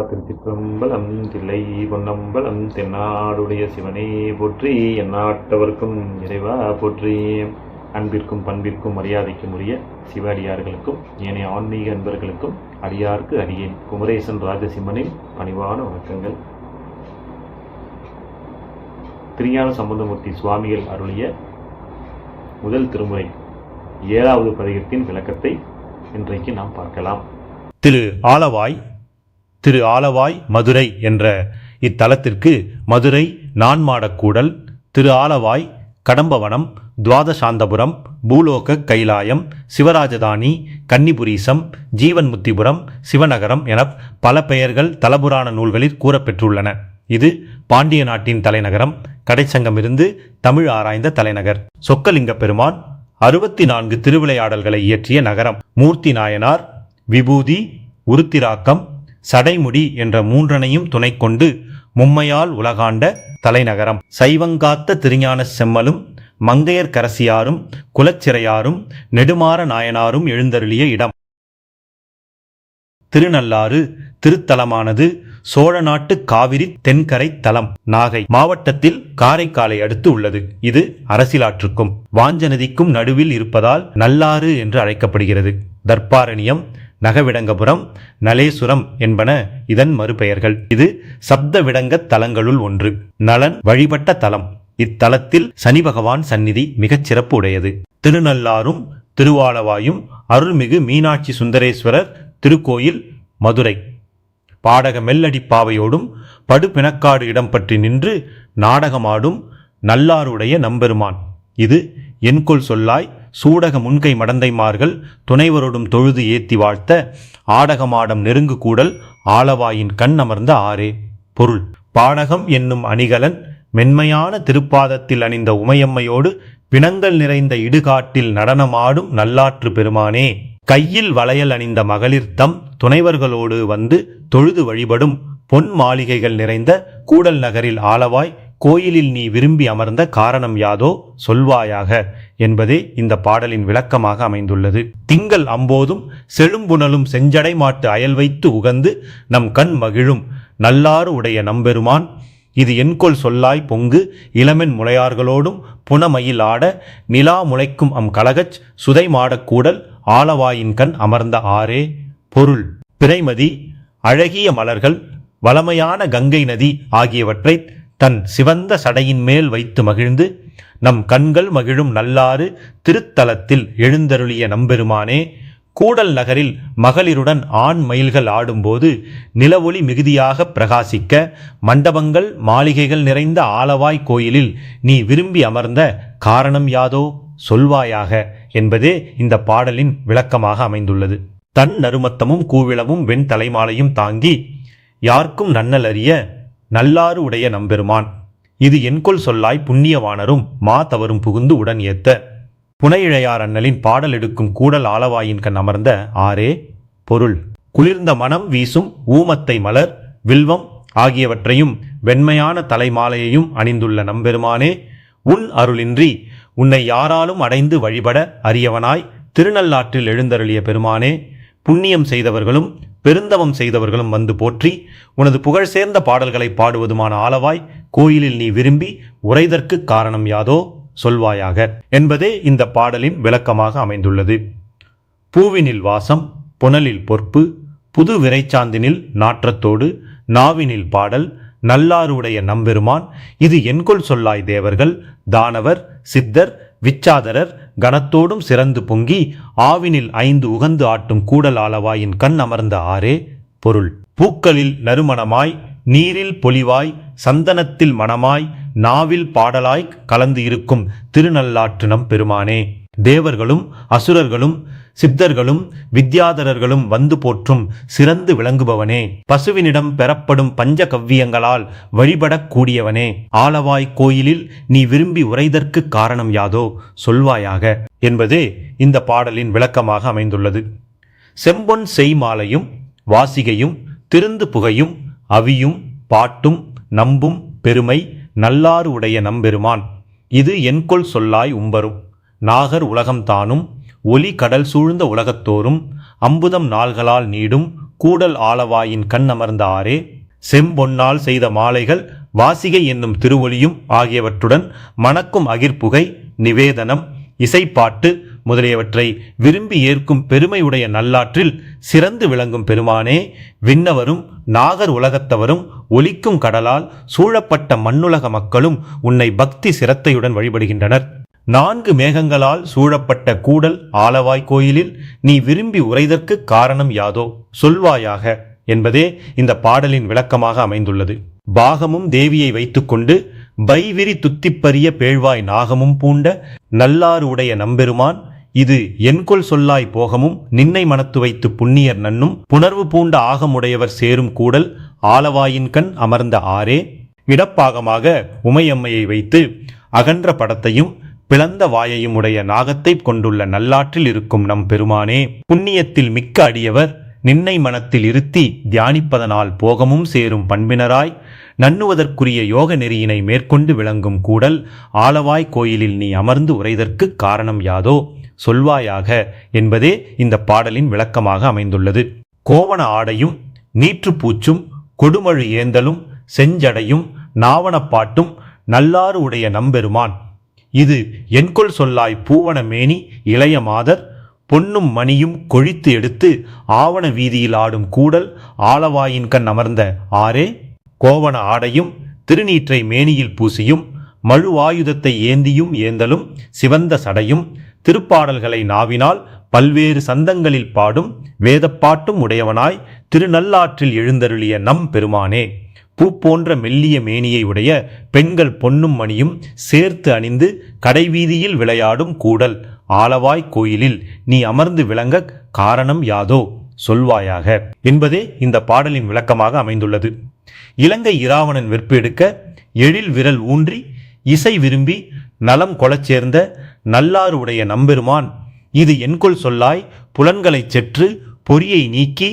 திருச்சிற்றம்பலம். தில்லை பொன்னம்பலம். தென்னாடுடைய சிவனே போற்றி. எந்நாட்டவர்க்கும் இறைவா போற்றி. அன்பிற்கும் பண்பிற்கும் மரியாதைக்கும் உரிய சிவ அடியார்களுக்கும் ஏனைய ஆன்மீக அன்பர்களுக்கும் அடியார்க்கு அடியேன் குமரேசன் ராஜசிம்மனின் பணிவான வணக்கங்கள். திருஞான சம்பந்தமூர்த்தி சுவாமிகள் அருளிய முதல் திருமுறை 7வது பதிகத்தின் விளக்கத்தை இன்றைக்கு நாம் பார்க்கலாம். திரு ஆலவாய் மதுரை என்ற இத்தலத்திற்கு மதுரை நான்மாடக்கூடல், திரு ஆலவாய், கடம்பவனம், துவாதசாந்தபுரம், பூலோக கைலாயம், சிவராஜதானி, கன்னிபுரீசம், ஜீவன்முத்திபுரம், சிவநகரம் என பல பெயர்கள் தலபுராண நூல்களில் கூறப்பெற்றுள்ளன. இது பாண்டிய நாட்டின் தலைநகரம். கடைச்சங்கமிருந்து தமிழ் ஆராய்ந்த தலைநகர். சொக்கலிங்க பெருமான் 64 திருவிளையாடல்களை இயற்றிய நகரம். மூர்த்தி நாயனார் விபூதி, உருத்திராக்கம், சடைமுடி என்ற 3னையும் துணை கொண்டு மும்மையால் உலகாண்ட தலைநகரம். சைவங்காத்த திருஞான செம்மலும் மங்கையர்க்கரசியாரும் குலச்சிறையாரும் நெடுமாற நாயனாரும் எழுந்தருளிய இடம். திருநள்ளாறு திருத்தலமானது சோழ நாட்டு காவிரி தென்கரை தலம். நாகை மாவட்டத்தில் காரைக்காலை அடுத்து உள்ளது. இது அரசிலாற்றுக்கும் வாஞ்சநதிக்கும் நடுவில் இருப்பதால் நல்லாறு என்று அழைக்கப்படுகிறது. தர்பாரண்யம், நகவிடங்கபுரம், நலேசுரம் என்பன இதன் மறுபெயர்கள். இது சப்த விடங்க தலங்களுள் ஒன்று. நலன் வழிபட்ட தலம். இத்தலத்தில் சனி பகவான் சந்நிதி மிகச் சிறப்பு உடையது. திருநள்ளாறும் திருவாலவாயும் அருள்மிகு மீனாட்சி சுந்தரேஸ்வரர் திருக்கோயில் மதுரை. பாடக மெல்லடி பாவையோடும் படுபிணக்காடு இடம் பற்றி நின்று நாடகமாடும் நல்லாருடைய நம்பெருமான். இது என்கொல் சொல்லாய் சூடக முன்கை மடந்தைமார்கள் துணைவரோடும் தொழுது ஏத்தி வாழ்த்த ஆடகமாடம் நெருங்கு கூடல் ஆலவாயின் கண் அமர்ந்த ஆரே. பொருள்: பாடகம் என்னும் அணிகலன் மென்மையான திருப்பாதத்தில் அணிந்த உமையம்மையோடு பிணங்கள் நிறைந்த இடுகாட்டில் நடனமாடும் நல்லாற்று பெருமானே. கையில் வளையல் அணிந்த மகளிர் தம் துணைவர்களோடு வந்து தொழுது வழிபடும் பொன் மாளிகைகள் நிறைந்த கூடல் நகரில் ஆலவாய் கோயிலில் நீ விரும்பி அமர்ந்த காரணம் யாதோ சொல்வாயாக என்பதே இந்த பாடலின் விளக்கமாக அமைந்துள்ளது. திங்கள் அம்போதும் செழும்புணலும் செஞ்சடை மாட்டு அயல் வைத்து உகந்து நம் கண் மகிழும் நல்லாறு உடைய நம்பெருமான். இது என்கொல் சொல்லாய் பொங்கு இளமென் முளையார்களோடும் புனமயில் ஆட நிலா முளைக்கும் அம் கலகச் சுதை மாடக்கூடல் ஆலவாயின் கண் அமர்ந்த ஆரே. பொருள்: பிறைமதி, அழகிய மலர்கள், வளமையான கங்கை நதி ஆகியவற்றை தன் சிவந்த சடையின் மேல் வைத்து மகிழ்ந்து நம் கண்கள் மகிழும் நல்லாறு திருத்தலத்தில் எழுந்தருளிய நம்பெருமானே. கூடல் நகரில் மகளிருடன் ஆண் மயில்கள் ஆடும்போது நிலவொளி மிகுதியாக பிரகாசிக்க மண்டபங்கள் மாளிகைகள் நிறைந்த ஆலவாய் கோயிலில் நீ விரும்பி அமர்ந்த காரணம் யாதோ சொல்வாயாக என்பதே இந்த பாடலின் விளக்கமாக அமைந்துள்ளது. தன் நறுமத்தமும் கூவிளமும் வெண் தலைமாலையும் தாங்கி யார்க்கும் நன்னல் அறிய நல்லாறு உடைய நம்பெருமான். இது என்கொல் சொல்லாய் புண்ணியவானரும் மா தவறும் புகுந்து உடன் ஏத்த. புனையிழையார் அண்ணலின் பாடல் எடுக்கும் கூடல் ஆலவாயின் கண் அமர்ந்த ஆரே. பொருள்: குளிர்ந்த மனம் வீசும் ஊமத்தை மலர், வில்வம் ஆகியவற்றையும் வெண்மையான தலைமாலையையும் அணிந்துள்ள நம்பெருமானே. உன் அருளின்றி உன்னை யாராலும் அடைந்து வழிபட அரியவனாய் திருநள்ளாற்றில் எழுந்தருளிய பெருமானே. புண்ணியம் செய்தவர்களும் பெருந்தவம் செய்தவர்களும் வந்து போற்றி உனது புகழ் சேர்ந்த பாடல்களை பாடுவதுமான ஆலவாய் கோயிலில் நீ விரும்பி உரைதற்கு காரணம் யாதோ சொல்வாயாக என்பதே இந்த பாடலின் விளக்கமாக அமைந்துள்ளது. பூவினில் வாசம், புனலில் பொற்பு, புது விரைச்சாந்தினில் நாற்றத்தோடு நாவினில் பாடல் நல்லாருடைய நம்பெருமான். இது என்கொல் சொல்லாய் தேவர்கள், தானவர், சித்தர், விச்சாதரர் கணத்தோடும் சிறந்து பொங்கி ஆவினில் 5 உகந்து ஆட்டும் கூடல் ஆலவாயின் கண் அமர்ந்த ஆரே. பொருள்: பூக்களில் நறுமணமாய், நீரில் பொலிவாய், சந்தனத்தில் மணமாய், நாவில் பாடலாய் கலந்து இருக்கும் திருநள்ளாற்று நம் பெருமானே. தேவர்களும் அசுரர்களும் சித்தர்களும் வித்யாதரர்களும் வந்து போற்றும் சிறந்து விளங்குபவனே. பசுவினிடம் பெறப்படும் பஞ்ச கவ்வியங்களால் வழிபடக் கூடியவனே. ஆலவாய் கோயிலில் நீ விரும்பி உரைதற்கு காரணம் யாதோ சொல்வாயாக என்பதே இந்த பாடலின் விளக்கமாக அமைந்துள்ளது. செம்பொன் செய்மாலையும் வாசிகையும் திருந்து புகையும் அவியும் பாட்டும் நம்பும் பெருமை நல்லாறு உடைய நம்பெருமான். இது என்கொல் சொல்லாய் உம்பரும் நாகர் உலகம் தானும் ஒலி கடல் சூழ்ந்த உலகத்தோறும் அம்புதம் நாள்களால் நீடும் கூடல் ஆலவாயின் கண் அமர்ந்த ஆரே. செம்பொன்னால் செய்த மாலைகள், வாசிகை என்னும் திருவொலியும் ஆகியவற்றுடன் மணக்கும் அகிர்புகை, நிவேதனம், இசைப்பாட்டு முதலியவற்றை விரும்பி ஏற்கும் பெருமையுடைய நல்லாற்றில் சிறந்து விளங்கும் பெருமானே, விண்ணவரும் நாகர் உலகத்தவரும் ஒலிக்கும் கடலால் சூழப்பட்ட மண்ணுலக மக்களும் உன்னை பக்தி சிரத்தையுடன் வழிபடுகின்றனர். 4 மேகங்களால் சூழப்பட்ட கூடல் ஆலவாய் கோயிலில் நீ விரும்பி உரைதற்கு காரணம் யாதோ சொல்வாயாக என்பதே இந்த பாடலின் விளக்கமாக அமைந்துள்ளது. பாகமும் தேவியை வைத்துக்கொண்டு பைவிரி துத்திப்பரிய பேழ்வாய் நாகமும் பூண்ட நல்லாறு உடைய நம்பெருமான், இது என்கொல் சொல்லாய் போகமும் நின்னை மனத்து வைத்து புண்ணியர் நன்னும் புணர்வு பூண்ட ஆகமுடையவர் சேரும் கூடல் ஆலவாயின் கண் அமர்ந்த ஆரே. இடப்பாகமாக உமையம்மையை வைத்து அகன்ற படத்தையும் பிளந்த வாயையும் உடைய நாகத்தை கொண்டுள்ள நல்லாற்றில் இருக்கும் நம் பெருமானே, புண்ணியத்தில் மிக்க அடியவர் நின்னை மனத்தில் இருத்தி தியானிப்பதனால் போகமும் சேரும் பண்பினராய் நண்ணுவதற்குரிய யோக நெறியினை மேற்கொண்டு விளங்கும் கூடல் ஆலவாய் கோயிலில் நீ அமர்ந்து உரைதற்கு காரணம் யாதோ சொல்வாயாக என்பதே இந்த பாடலின் விளக்கமாக அமைந்துள்ளது. கோவண ஆடையும் நீற்றுப்பூச்சும் கொடுமழு ஏந்தலும் செஞ்சடையும் நாவனப்பாட்டும் நல்லாறு உடைய நம்பெருமான், இது என்கொல் சொல்லாய் பூவன மேனி இளைய மாதர் பொன்னும் மணியும் கொழித்து எடுத்து ஆவண வீதியில் ஆடும் கூடல் ஆலவாயின் கண் அமர்ந்த ஆரே. கோவண ஆடையும் திருநீற்றை மேனியில் பூசியும் மழுவாயுதத்தை ஏந்தியும் ஏந்தலும் சிவந்த சடையும் திருப்பாடல்களை நாவினால் பல்வேறு சந்தங்களில் பாடும் வேதப்பாட்டும் உடையவனாய் திருநல்லாற்றில் எழுந்தருளிய நம் பெருமானே, பூ போன்ற மெல்லிய மேனியை உடைய பெண்கள் பொன்னும் மணியும் சேர்த்து அணிந்து கடைவீதியில் விளையாடும் கூடல் ஆலவாய் கோயிலில் நீ அமர்ந்து விளங்க காரணம் யாதோ சொல்வாயாக என்பதே இந்த பாடலின் விளக்கமாக அமைந்துள்ளது. இலங்கை இராவணன் வெற்பு எடுக்க எழில் விரல் ஊன்றி இசை விரும்பி நலம் கொளச் சேர்ந்த நல்லாறு உடைய நம்பெருமான், இது என்கொல் சொல்லாய் புலன்களைச் செற்று பொறியை நீக்கி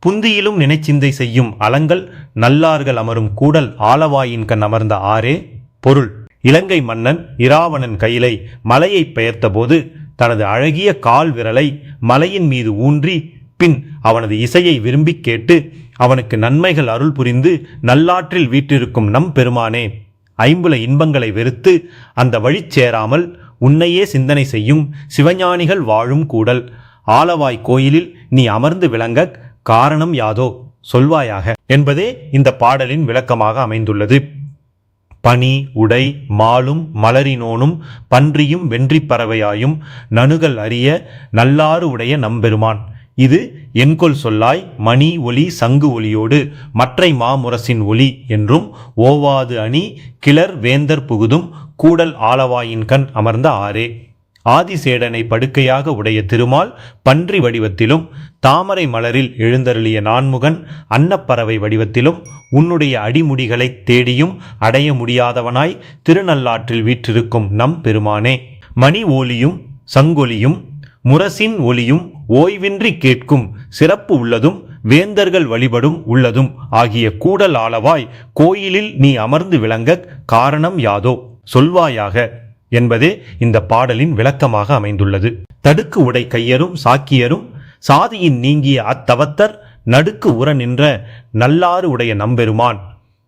புந்தியிலும் நினைச்சிந்தை செய்யும் அலங்கள் நல்லார்கள் அமரும் கூடல் ஆலவாயின் கண் அமர்ந்த ஆரே. பொருள்: இலங்கை மன்னன் இராவணன் கையிலை மலையை பெயர்த்த போது தனது அழகிய கால் விரலை மலையின் மீது ஊன்றி பின் அவனது இசையை விரும்பி கேட்டு அவனுக்கு நன்மைகள் அருள் புரிந்து நல்லாற்றில் வீற்றிருக்கும் நம் பெருமானே, ஐம்புல இன்பங்களை வெறுத்து அந்த வழி சேராமல் உன்னையே சிந்தனை செய்யும் சிவஞானிகள் வாழும் கூடல் ஆலவாய் கோயிலில் நீ அமர்ந்து விளங்க காரணம் யாதோ சொல்வாயாக என்பதே இந்த பாடலின் விளக்கமாக அமைந்துள்ளது. பனி உடை மாலும் மலரினோனும் பன்றியும் வென்றி பறவையாயும் நணுகள் அறிய நல்லாறு உடைய நம்பெருமான், இது என்கொல் சொல்லாய் மணி ஒலி சங்கு ஒலியோடு மற்றை மாமுரசின் ஒலி என்றும் ஓவாது அணி கிளர் வேந்தர் புகுதும் கூடல் ஆலவாயின் கண் அமர்ந்த ஆரே. ஆதிசேடனை படுக்கையாக உடைய திருமால் பன்றி வடிவத்திலும் தாமரை மலரில் எழுந்தருளிய நான்முகன் அன்னப்பறவை வடிவத்திலும் உன்னுடைய அடிமுடிகளை தேடியும் அடைய முடியாதவனாய் திருநல்லாற்றில் வீற்றிருக்கும் நம் பெருமானே, மணி ஓலியும் சங்கொலியும் முரசின் ஒலியும் ஓய்வின்றி கேட்கும் சிறப்பு உள்ளதும் வேந்தர்கள் வழிபடும் உள்ளதும் ஆகிய கூடல் ஆலவாய் கோயிலில் நீ அமர்ந்து விளங்க காரணம் யாதோ சொல்வாயாக என்பதே இந்த பாடலின் விளக்கமாக அமைந்துள்ளது. தடுக்கு உடை கையரும் சாக்கியரும் சாதியின் நீங்கிய அத்தவத்தர் நடுக்கு உற நின்ற நல்லாறு உடைய நம்பெருமான்,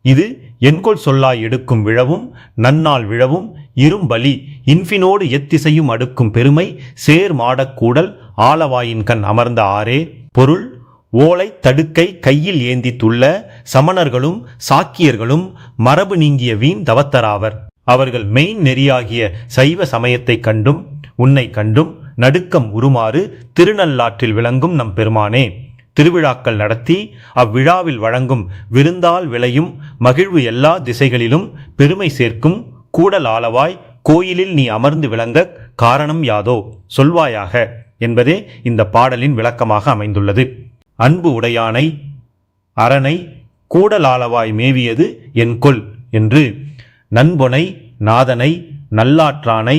இது என்கொல் சொல்லாய் எடுக்கும் விழவும் நன்னாள் விழவும் இரும்பலி இன்பினோடு எத்திசையும் அடுக்கும் பெருமை சேர் மாடக்கூடல் ஆலவாயின் கண் அமர்ந்த ஆரே. பொருள்: ஓலை தடுக்கை கையில் ஏந்தித்துள்ள சமணர்களும் சாக்கியர்களும் மரபு நீங்கிய வீண் தவத்தராவர். அவர்கள் மெயின் நெறியாகிய சைவ சமயத்தை கண்டும் உன்னை கண்டும் நடுக்கம் உருமாறு திருநல்லாற்றில் விளங்கும் நம் பெருமானே, திருவிழாக்கள் நடத்தி அவ்விழாவில் வழங்கும் விருந்தால் விளையும் மகிழ்வு எல்லா திசைகளிலும் பெருமை சேர்க்கும் கூடல் ஆலவாய் கோயிலில் நீ அமர்ந்து விளங்க காரணம் யாதோ சொல்வாயாக என்பதே இந்த பாடலின் விளக்கமாக அமைந்துள்ளது. அன்பு உடையானை அரணை கூடல் ஆலவாய் மேவியது என்கொல் என்று நண்பொனை நாதனை நல்லாற்றானை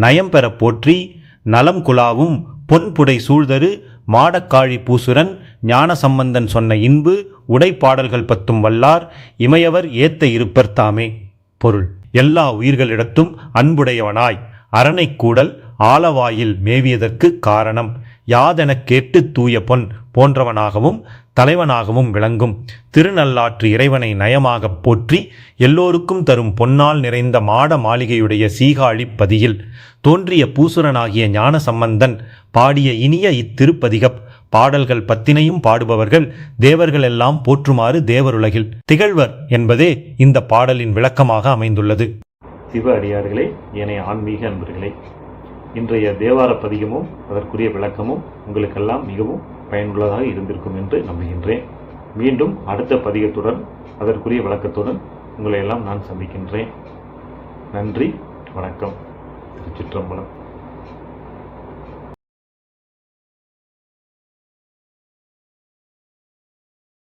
நயம்பெற போற்றி நலம் குலாவும் பொன்புடை சூழ்தரு மாடக்காழி பூசுரன் ஞான சம்பந்தன் சொன்ன இன்பு உடைப்பாடல்கள் பத்தும் வல்லார் இமையவர் ஏத்த இருப்பர் தாமே. பொருள்: எல்லா உயிர்களிடத்தும் அன்புடையவனாய் அரணைக்கூடல் ஆலவாயில் மேவியதற்கு காரணம் யாதெனக் கேட்டு தூய பொன் போன்றவனாகவும் தலைவனாகவும் விளங்கும் திருநள்ளாற்று இறைவனை நயமாகப் போற்றி எல்லோருக்கும் தரும் பொன்னால் நிறைந்த மாட மாளிகையுடைய சீகாழி பதியில் தோன்றிய பூசுரனாகிய ஞான சம்பந்தன் பாடிய இனிய இத்திருப்பதிகப் பாடல்கள் பத்தினையும் பாடுபவர்கள் தேவர்கள் எல்லாம் போற்றுமாறு தேவருலகில் திகழ்வர் என்பதே இந்த பாடலின் விளக்கமாக அமைந்துள்ளது. சிவ அடியார்களே, ஏனைய ஆன்மீக அன்பர்களே, இன்றைய தேவார பதிகமும் அதற்குரிய விளக்கமும் உங்களுக்கெல்லாம் மிகவும் பயனுள்ளதாக இருந்திருக்கும் என்று நம்புகின்றேன். மீண்டும் அடுத்த பதிகத்துடன் அதற்குரிய விளக்கத்துடன் உங்களை எல்லாம் நான் சந்திக்கின்றேன். நன்றி, வணக்கம். திருச்சிற்றம்பலம்.